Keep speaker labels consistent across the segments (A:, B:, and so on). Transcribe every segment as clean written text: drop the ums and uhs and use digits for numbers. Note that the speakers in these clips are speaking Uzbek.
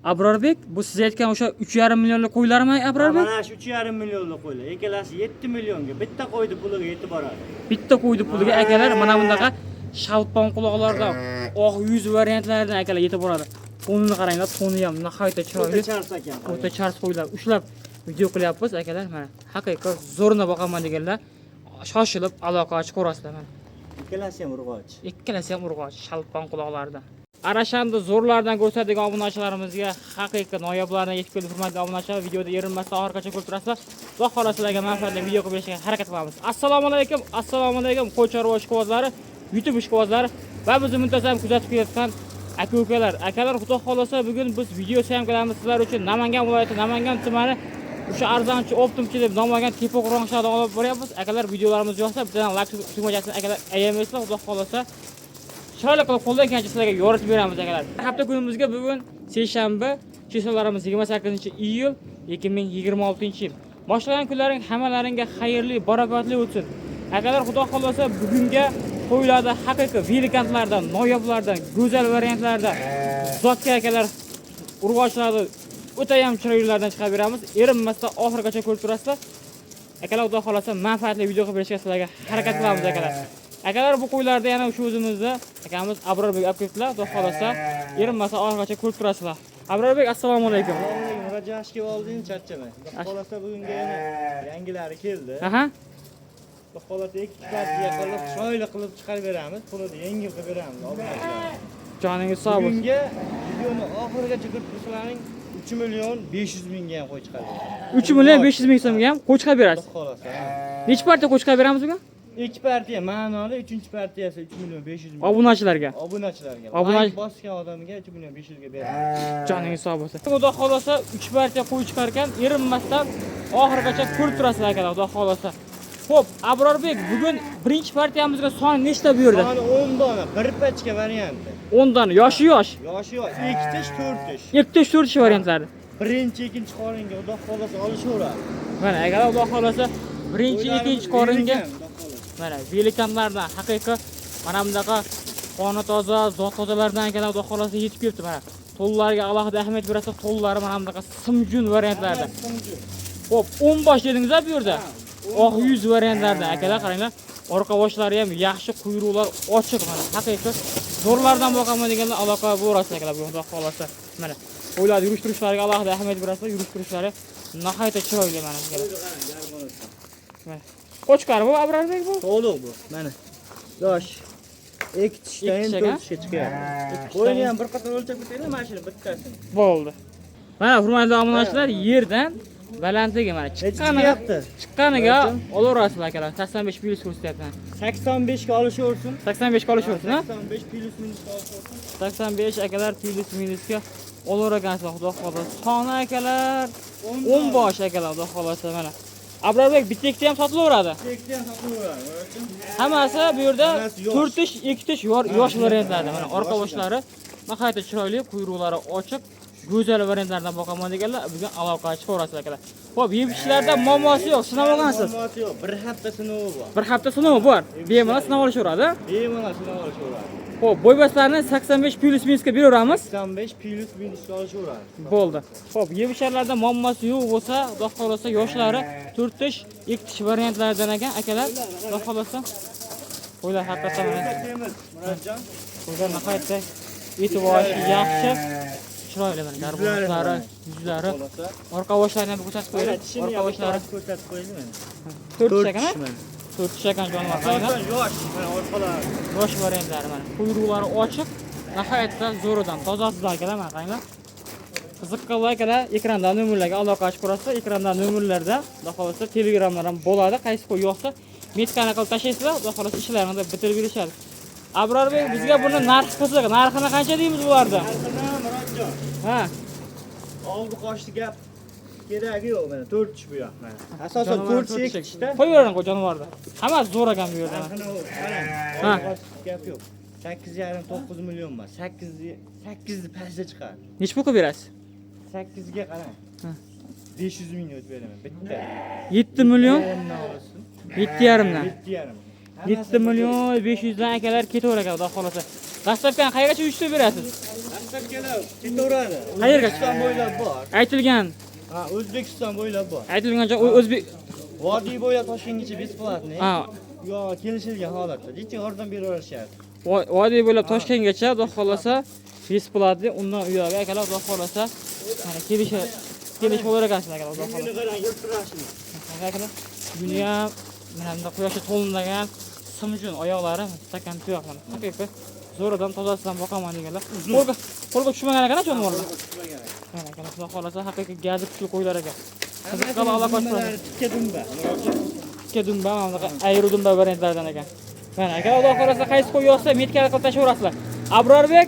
A: Abrorbek, bu siz aytgan o'sha 3,5 millionlik qo'ylarmi, Abrorbek?
B: Mana shu 3,5 millionlik qo'ylar. Ikkalasi 7 millionga bitta qo'ydi puliga yetib boradi.
A: Bitta qo'ydi puliga akalar mana bundaqa shalpon quloqlardan, oq yuz variantlardan akalar yetib boradi. Qo'nini qaranglar, qo'ni ham nihoyatda chiroyli.
B: Chars ekan.
A: O'ta chars qo'ylar. Ushlab video qilyapmiz akalar. Mana haqiqiy zo'rni boqaman deganlar shoshilib aloqa ochib ko'rasizlar mana.
B: Ikkalasi ham urg'och.
A: Ikkalasi ham urg'och, shalpon quloqlardan. Arashanda zo'rlardan ko'rsatadigan obunachilarimizga haqiqiy noyoblardan yetib keldi hurmatli obunachilar. Videoda erinmasdan oxirigacha ko'rib turasizlar. Xudo xolasa sizlarga manfaatli video qilib berishga harakat qilamiz. Assalomu alaykum qo'y chorva ishqibozlari, YouTube ishqibozlari va bizni muntazam kuzatib kelayotgan akalar, xudo xolasa bugun biz video syomkalarimiz sizlar uchun Namangan viloyati, Namangan tumani o'sha arzonchi optimchi deb nomlangan tepoqroqshada olib boryapmiz. Akalar, videolarimiz yoqsa bizdan like tugmachasini akalar ayamaysizlar, xudo xolasa chiroyli qilib qo'ldan kelgancha sizlarga yoritib beramiz akalar. Hafta kunimizga bugun seshanba, chisolarimiz 28-iyul 2026-yil. Boshlagan kunlaring hammalaringga xayrli, barakatli o'tsin. Akalar, xudo xolasa bugunga qo'ylarda haqiqiy velikantlardan, noyoblardan, go'zal variantlardan zotga akalar urg'ochlarni o'ta ham chiroylilardan chiqarib beramiz. Erinmasdan oxirigacha ko'rib turasizlar. Akalar, xudo xolasa manfaatli video qilib berishga sizlarga harakat qilamiz akalar. Akalar, bu qo'ylarda yana o'sha o'zimizda akamiz Abrorbek olib kelibdilar. Xudo xolasa erinmasdan oxirigacha ko'rib turasizlar. Abrorbek, assalomu alaykum.
B: Murajash kelib olding, charchamang. Xudo xolasa bugunga yana yangilari keldi.
A: Aha.
B: Xudo xolasa ikki partiya qilib chiroyli qilib chiqarib beramiz. Pulni yengil qilib beramiz obunachilar.
A: Joningiz sog' bo'lsin.
B: Bugunga videoni oxirigacha ko'rib tursalaring 3 million 500 mingga ham qo'y chiqarib beramiz.
A: 3 million 500 ming so'mga ham qo'y chiqarib berasiz.
B: Xudo xolasa.
A: Necha partiya qo'y chiqarib beramiz bugun?
B: Ikki partiya ma'noli, uchinchi partiyasi 3 million 500 ming.
A: Obunachilarga.
B: Obunachilarga bosgan odamga 3 million 500 ga beramiz.
A: Joningiz sog' bo'lsin. Xudo xolasa 3 partiya qo'y chiqargan, erinmasdan oxirigacha ko'rib turasizlar akalar, xudo xolasa. Xo'p, Abrorbek, bugun birinchi partiyamizga son nechta buyurdi?
B: Soni 10 dona, bir pachka varianti.
A: 10 dona, yoshi yosh.
B: Yoshi yosh, 2 tish, 4 tish.
A: 2 tish, 4 tish variantlari.
B: Birinchi, ikkinchi qoringa xudo xolasa olishaveradi.
A: Mana akalar, xudo xolasa birinchi, ikkinchi qoringa mana velikantlardan haqiqiy mana bunaqa qoni toza, zot tozalardan akalar, xudo xolasa yetib kelibdi mana. To'llarga alohida ahamiyat berasiz, to'llari mana bunaqa simjun variantlarda. Xo'p, 10 bosh dedingiz-a bu yerda? Oq yuz variantlarda akalar, qaranglar. Orqa boshlari ham yaxshi, quyruqlar ochiq mana. Haqiqiy zo'rlardan boqaman deganlar aloqa bo'lasiz akalar, bu xudo xolasa. Mana qo'ylar yurishtirishlariga alohida ahamiyat berasiz, yurishtirishlari nihoyatda chiroyli mana akalar. Mana qo'chqar bu Abrorbek bu?
B: To'liq bu. Mana. Yosh. 2 tishdan 4 tishga chiqadi. Qo'yni ham bir qator o'lchab ketaylik, mana shuni bittasini.
A: Bo'ldi. Mana hurmatli obunachilar, yerdan balandligi mana chiqqaniga olaverasizlar akalar. 85 plus ko'rsatyapman.
B: 85 ga olishaversin.
A: 85 ga olishaversin, ha?
B: 85 plus minus olishaversin.
A: 85 akalar plus minusga olaveragansizlar, xudo xolasa. Soni akalar 10 bosh akalar, xudo xolasa mana. Abrorbek, bitta ikkita ham sotilaveradi.
B: Ikkita ham sotilaveradi.
A: Hammasi bu yerda 4 tish, 2 tish yosh variantlarda. Mana orqa boshlari nihoyatda chiroyli, quyruqlari ochiq, go'zal variantlardan boqaman deganlar bugun aloqa chiqarasizlar akalar. Xo'p, yeb-ichishlarda muammosi yo'q, sinab olgansiz.
B: Muammosi yo'q, bir hafta sinovi bor.
A: Bir hafta sinovi bor. Bemalol sinab olishaveradi.
B: Bemalol sinab olishaveradi.
A: Xo'p, bo'ybaslarni 85 plus minusga beraveramiz.
B: 85 plus minusga olishaveradi.
A: Bo'ldi. Xo'p, yeb-ichishlarda muammosi yo'q bo'lsa, xudo xolasa yoshlari 4 tish, 2 tish variantlardan ekan akalar, xudo xolasa. Qo'ylar haqiqatan
B: Murodjon.
A: qo'ylar nihoyatda e'tibori yaxshi. Chiroyli mana garbonlari, yuzlari, orqa boshlarini ham ko'rsatib qo'ying. Orqa boshlari
B: ko'rsatib qo'ying mana.
A: 4 tish ekan. 4 tish ekan jonivor qaranglar.
B: Yosh, mana orqalari.
A: Yosh variantlari mana. Quyruqlari ochiq, nihoyatda zo'ridan, tozasidan akalar mana qaranglar. Qiziqqanlar akalar, ekrandan nomerlarga aloqa qilib ko'rasiz. Ekrandan nomerlarda, xudo xolasa Telegramlar ham bo'ladi. Qaysi qo'y yo'qsa, metkani qilib tashlaysizlar, xudo xolasa ishlaringizni bitirib berishadi. Abrorbek, bizga buni narxi qiziq. Narxini qancha deymiz bularda?
B: Murodjon.
A: Ha.
B: Oldi qochdi gap. Keragi yo'q mana 4 tish bu yoq mana. Asosan 4 tishda.
A: Qo'yavering jonivorda. Hammasi zo'r ekan bu yerda.
B: Ha. Gap yo'q. 8,5-9 million emas. 8 ni pastda chiqadi.
A: Nech pul qilib berasiz?
B: 8 ga qarang. 500 ming o'tib beraman bitta.
A: 7 million 7,5 dan.
B: 7,5.
A: 7 million 500 dan akalar ketaverar ekan, xudo xolasa. Dastlabki qayergacha uyushtirib berasiz?
B: dastlabkilar ketaveradi.
A: Qayerga?
B: O'zbekiston bo'ylab bor.
A: Aytilgan
B: Ha, O'zbekiston bo'ylab bor.
A: aytilgan joy o'zbek
B: Vodiy bo'ylab Toshkentgacha besplatniy.
A: ha
B: Yo, kelishilgan holatda. Necha yordam beraverishadi.
A: vodiy bo'ylab Toshkentgacha xudo xolasa besplatniy undan u yoqqa akalar xudo xolasa mana kelish bo'lar ekansiz akalar xudo xolasa.
B: Buni qarang, yurtirashni.
A: Akalar buni ham mana bunday quyoshga to'linmagan simjun oyoqlari stakan tuyoq mana haqiqiy zo'ridan tozasidan boqaman deganlar. Qo'lga tushmagan ekan jonivorlar. Mana akalar xudo xolasa haqiqiy gazi kuchli qo'ylar ekan. Qiziqqan aloqasi bor.
B: Tikka dumba.
A: Ikki dumba mana bunaqa ayru dumba variantlardan ekan. Mana aka Xudo xolasa qaysi qo'y yoqsa metkal qilib tashaverasizlar. Abrorbek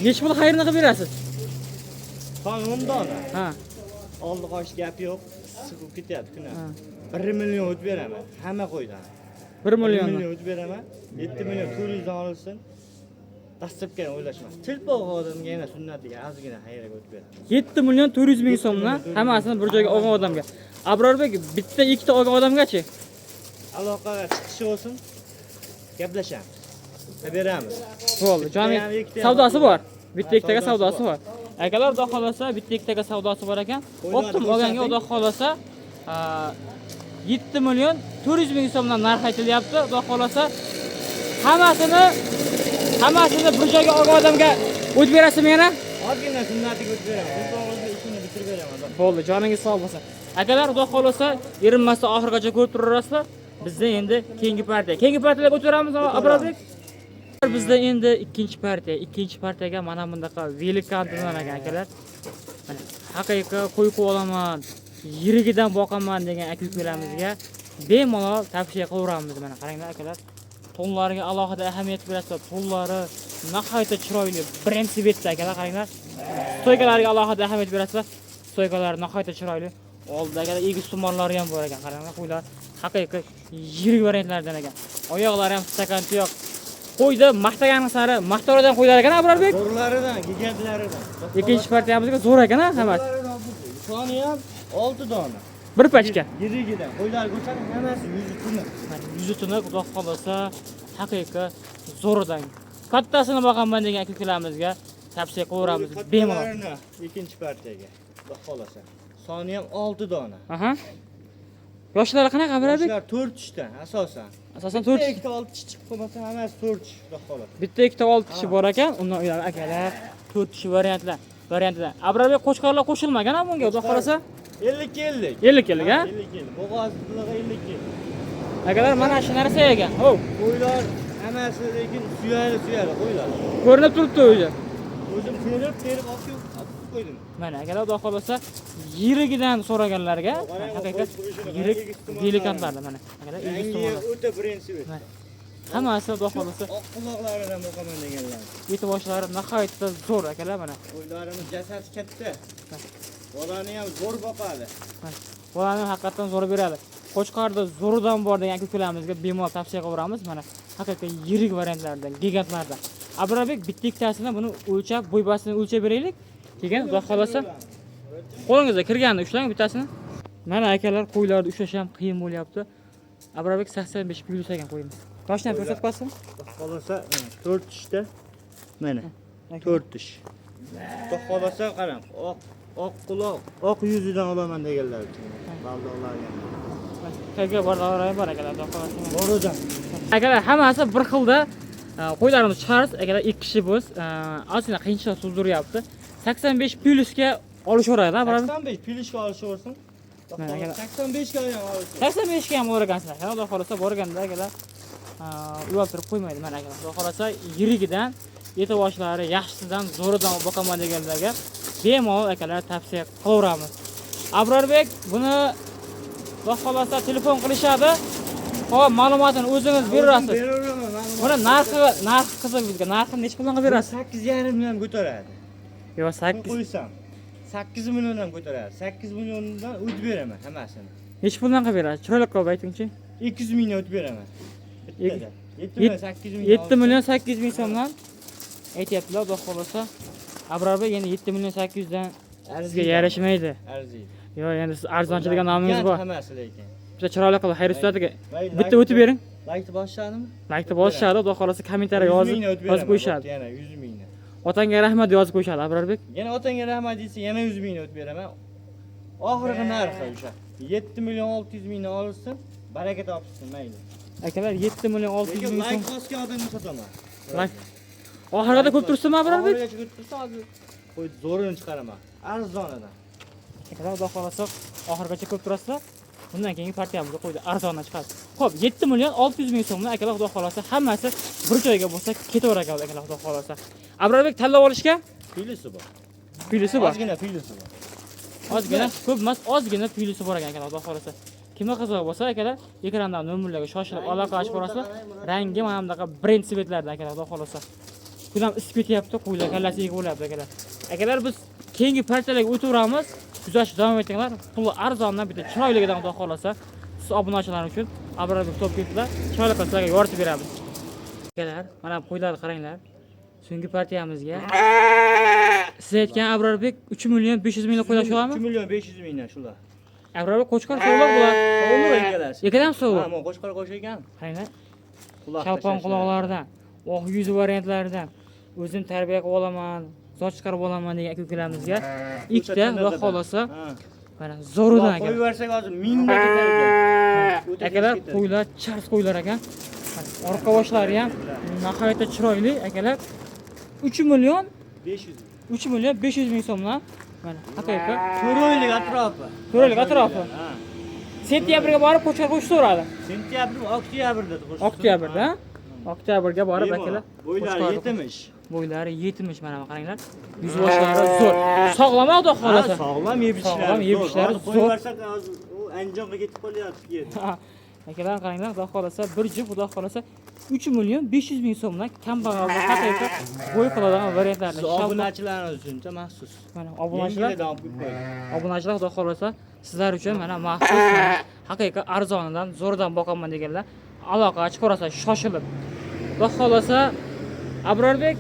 A: necha pul xayrni qilib berasiz?
B: Son 10 dona.
A: Ha.
B: Oldi qosh gap yo'q. Siqib ketyapti kuni.
A: Ha.
B: 1 million o'tib beraman. Hamma qo'ydan.
A: 1 million.
B: 1 million o'tib beraman. 7 million 400 dan olsin. Dastlabki o'ylashma. Tilpoq odamga yana sunnatiga ozgina xayriga o'tib beraman.
A: 7 million 400 ming so'mdan hammasini bir joyga olgan odamga. Abrorbek bitta ikkita olgan odamgachi?
B: Aloqaga chiqishi olsin. Gaplashamiz. Beramiz.
A: Bo'ldi. Joning savdosi bor. Bitta ikkitaga savdosi bor. Akalar xudo xolasa bitta ikkitaga savdosi bor ekan. Optim olganga xudo xolasa 7 million 400 ming so'mdan narx aytilyapti. Xudo xolasa hammasini bir joyga olgan odamga o'tib berasizmi yana?
B: Ozgina sunnatiga o'tib beraman. Tilpoqni ishini bitirib beraman.
A: Bo'ldi, joningiz sog' bo'lsin. Akalar xudo xolasa erinmasdan oxirigacha ko'rib turasizlar. Bizda endi keyingi partiyaga o'tamiz Abrorbek. Bizda endi ikkinchi partiyaga mana bundaqa velikan tizimlagan akalar. Mana haqiqiy qo'y olaman, yirigidan boqaman degan aka-ukalamizga bemalol tavsiya qilaveramiz. Mana qaranglar akalar. Tonlariga alohida ahamiyat berasizlar. Tonlari nihoyatda chiroyli, birinchi betda akalar qaranglar. Stoykalariga alohida ahamiyat berasizlar. Stoykalari nihoyatda chiroyli. Oldidagi egiz tumonlari ham bor ekan. Qaranglar, qo'ylar haqiqiy yirik variantlardan ekan. Oyoqlari ham stakan tuyoq. Qo'yda maqtagani sari maqtarodan qo'ylar ekan Abrorbek.
B: Zo'rlaridan, gigantlaridan.
A: Ikkinchi partiyamizga zo'r ekan hammasi.
B: Soni ham 6 dona.
A: Bir pachka.
B: Yirigidan. Qo'ylar ko'rsang hammasi 100 tuni.
A: Mana 100 tuni xudo xolasa haqiqiy zo'ridan. Kattasini boqaman degan aka-ukalamizga tavsiya qilaveramiz bemalol.
B: Ikkinchi partiyaga. Xudo xolasa. Soni ham 6 dona.
A: Aha. Yoshlari qanaqa Abrorbek?
B: Yoshlar 4 ishdan asosan.
A: Asosan 4
B: ikkita 6 ish chiqib qolmasa hammasi 4 ish, xudo xolasa.
A: Bitta ikkita 6 kishi bor ekan, undan ular akalar 4 kishi variantlar. Abrorbek qo'chqorlar qo'shilmagan ham bunga xudo xolasa.
B: 50-50.
A: 50 ha?
B: 50-50. Bo'g'ozliga 50-50.
A: Akalar mana shu narsa ekan. Hov,
B: Qo'ylar hammasi lekin suyali qo'ylar.
A: ko'rinib turibdi o'zi.
B: O'zim terib olib qo'ydim.
A: Mana akalar xudo xolasa yirigidan so'raganlarga haqiqat yirik delikantlardan mana akalar egiz
B: Yangi
A: tomonlar.
B: o'ta birinchi bet.
A: Hammasi xudo xolasa
B: Oq quloqlaridan boqaman deganlar.
A: yeti boshlari nihoyatda zo'r akalar mana.
B: Qo'ylarimiz jasadi katta. Bolani ham zo'r boqadi.
A: Bolani haqiqatan zo'r beradi. Qo'chqorda zo'ridan bor degan aka-ukalamizga bemalol tavsiya qilaveramiz. Mana haqiqiy yirik variantlardan, gigantlardan. Abrorbek bitta ikkitasini buni o'lchab, bo'ybasini o'lchab beraylik. Keyin xudo xolasa qo'lingizga kirganini ushlang bittasini. Mana akalar qo'ylarni ushlash ham qiyin bo'lyapti. Abrorbek 85 plus ekan qo'yimiz. Toshdan ko'rsatib qo'ysin.
B: Xolasa 4 ishda. Mana 4 ish. Xudo xolasa qarang, oq quloq, oq yuzidan olaman deganlar uchun. Baldoqlarga.
A: Qayga bordolari bor akalar, xudo xolasa.
B: Borodan.
A: Akalar hammasi bir xilda qo'ylarimiz chiqarib, akalar 2 kishi biz ozgina qiyinchilik tuzdiryapti. 85 plusga olishaveradi, Abrorbek.
B: 85 plyushka olishaversin.
A: Mana akalar
B: 85 ga ham olsin.
A: 85 ga ham olar ekansizlar. Xudo xolasa borganda akalar ulab turib qo'ymaydi. Mana akalar xudo xolasa yirigidan, yeti boshlari yaxshisidan, zo'ridan boqaman deganlarga bemalol akalar tavsiya qilaveramiz. Abrorbek buni xudo xolasa telefon qilishadi. Hop, ma'lumotini o'zingiz berasiz.
B: Beraman.
A: Buni narxi qiziq bizga. Narxini necha pulga berasiz?
B: 8,5 million ko'taradi.
A: Yo, 8.
B: Qo'ysam 8 milliondan ko'taradi. 8 milliondan o'tib beraman hammasini.
A: Necha puldan qilib berasiz? Chiroyli qilib aytingchi.
B: 200 mingdan o'tib beraman.
A: 7 million 800 ming so'mdan aytyaptilar, xudo xolasa. Abrorbek endi 7 million 800 dan sizga yarashmaydi.
B: Arziydi.
A: Yo, endi siz arzonchi degan nomingiz bor.
B: Hammasi lekin.
A: Bitta chiroyli qilib xayr ustiga bitta o'tib bering.
B: Laykni bosishadimi?
A: Laykni bosishadi, xudo xolasa kommentariya yozib qo'yishadi.
B: Yana 100 mingdan.
A: Otangga rahmat yozib qo'yishadi Abrorbek.
B: Yana otangga rahmat desa, yana 100 ming o'tib beraman. Oxirgi narxi o'sha. 7 million 600 mingdan olsin, baraka topsin, mayli.
A: Akalar 7 million 600
B: Lekin
A: ming
B: like
A: so'm.
B: bosgan odamga sotaman.
A: Like. Oxirida ko'p tursinmi Abrorbek?
B: Oxirigacha ko'p tursa, hozir qo'y zo'rini chiqaraman. Arzonidan.
A: Akalar xudo xolasa oxirgacha ko'p turasizlar. Bundan keyingi partiyamizga qo'ydi arzondan chiqadi. Xo'p, 7 million 600 ming so'mni akalar xudo xolasa hammasi bir joyga bo'lsa ketaver ekan akalar xudo xolasa. Abrorbek tanlab olishga
B: Filisi bor.
A: filisi bor.
B: Ozgina filisi bor.
A: Ozgina, ko'p emas, ozgina filisi bor ekan akalar xudo xolasa. Kimga qiziq bo'lsa akalar ekrandan nomerlarga shoshilib aloqa qilib ko'rasizlar. Rangi mana bunaqa brend svetlardan akalar xudo xolasa. Kunam isib ketyapti, qo'ylar kallasi yegib bo'lyapti akalar. Akalar biz keyingi partiyalarga o'taveramiz. Kuzatishni davom etinglar. Puli arzondan bitta chiroyligidan xudo xolasa siz obunachilar uchun Abrorbek top ketdilar. Chiroyli qilsaga yoritib beramiz. Akalar, mana bu qo'ylarni qaranglar. So'nggi partiyamizga siz aytgan Abrorbek 3 million 500 ming qo'ylar shularmi?
B: 3 million 500 mingdan shular.
A: Abrorbek qo'chqor sovg'alar bular.
B: O'g'li egalasi.
A: Ekadam sovg'a.
B: Ha, men qo'shqor qo'shagan.
A: Qaranglar.
B: Quloq
A: Shalpon
B: tashlashlar.
A: quloqlardan, oq yuz variantlaridan o'zim tarbiya qilib olaman, zot chiqarib olaman degan aka-ukalarimizga ikkita xudo xolasa mana zo'ridan
B: Qo'yib
A: aka.
B: bersak hozir mingga ketar ekan.
A: Akalar qo'ylar chars qo'ylar ekan. Orqa boshlari ham nihoyatda chiroyli akalar. 3 million
B: 500 ming.
A: 3 million 500 ming so'mdan mana haqiqiy
B: To'roylik atrofi.
A: To'roylik atrofi.
B: Ha.
A: sentyabrga borib qo'chqor qo'shib so'radi.
B: Sentyabr, oktyabrda qo'shib.
A: Oktyabrda, oktyabrga borib akalar
B: Bo'ylari yetimish.
A: bo'ylari 70 mana qaranglar. Yuz boshlari zo'r. Sog'lom xudo xolasa.
B: Sog'lom yeb-ichishlari.
A: Sog'lom yeb-ichishlari
B: Qo'yib
A: zo'r.
B: bersak hozir u Andijonga ketib qolyapti.
A: Akalar qaranglar, xudo xolasa bir juft xudo xolasa 3 million 500 ming so'mdan kambag'alga haqiqiy bo'y qiladigan variantlarni
B: Siz obunachilarimiz uchun maxsus.
A: mana obunachilar
B: Yangilardan olib qo'ydik.
A: obunachilar xudo xolasa sizlar uchun mana maxsus mana haqiqiy arzonidan zo'rdan boqaman deganlar aloqa ochib ko'rasizlar shoshilib. Xudo xolasa Abrorbek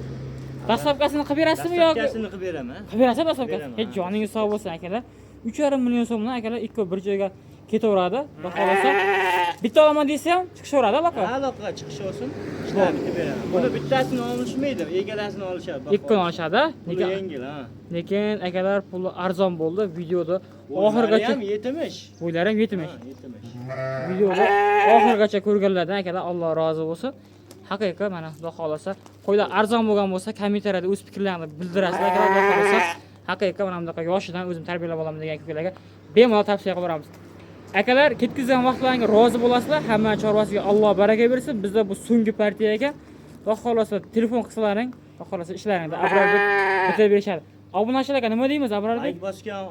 A: dastlabkasini qilib berasizmi yoki
B: Dastlabkasini qilib beraman.
A: qilib berasiz dastlabkasini?
B: Beraman.
A: Hech joningiz sog' bo'lsin akalar. 3,5 million so'mdan akalar ikki bir joyga ketaveradi. Xudo xolasa bitta olaman desa ham chiqishaveradi aloqa.
B: Aloqa chiqish olsin. Ishlab bitib beraman. Buni bittasini olishmaydi, egalasini olishadi.
A: Ikkini olishadi.
B: Lekin yengil, ha.
A: Lekin akalar puli arzon bo'ldi. Videoda
B: Oxirgacha
A: oxirgacha
B: ham yetimish.
A: bo'ylari ham 70.
B: Ha, yetimish.
A: Videoda oxirgacha ko'rganlardan akalar Alloh rozi bo'lsin. Haqiqiy mana xudo xolasa qo'ylar arzon bo'lgan bo'lsa kommentariyada o'z fikrlaringizni bildirasizlar akalar xudo xolasa. Haqiqiy mana bunaqa yoshidan o'zim tarbiyalab olaman degan akalarga bemalol tavsiya qilib beramiz. Akalar ketkizgan vaqtlaringizga rozi bo'lasizlar. Hamma chorvasiga Alloh baraka bersin. Bizda bu so'nggi partiya ekan. Xudo xolasa telefon qilsalaring, xudo xolasa ishlaringda Abrorbek bitirib berishadi. Obunachilarga nima deymiz Abrorbek?
B: Like bosgan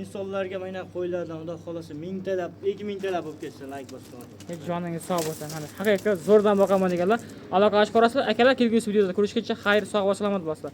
B: insonlarga mana qo'ylardan xudo xolasa 1000 talab, 2000 talab bo'lib ketsa like bosgan.
A: Hech joningiz sog' bo'lsin. Mana haqiqiy zo'rdan boqaman deganlar aloqa ochib ko'rasizlar. Akalar kelgusi videoda ko'rishguncha xayr, sog' va salomat bo'lsin.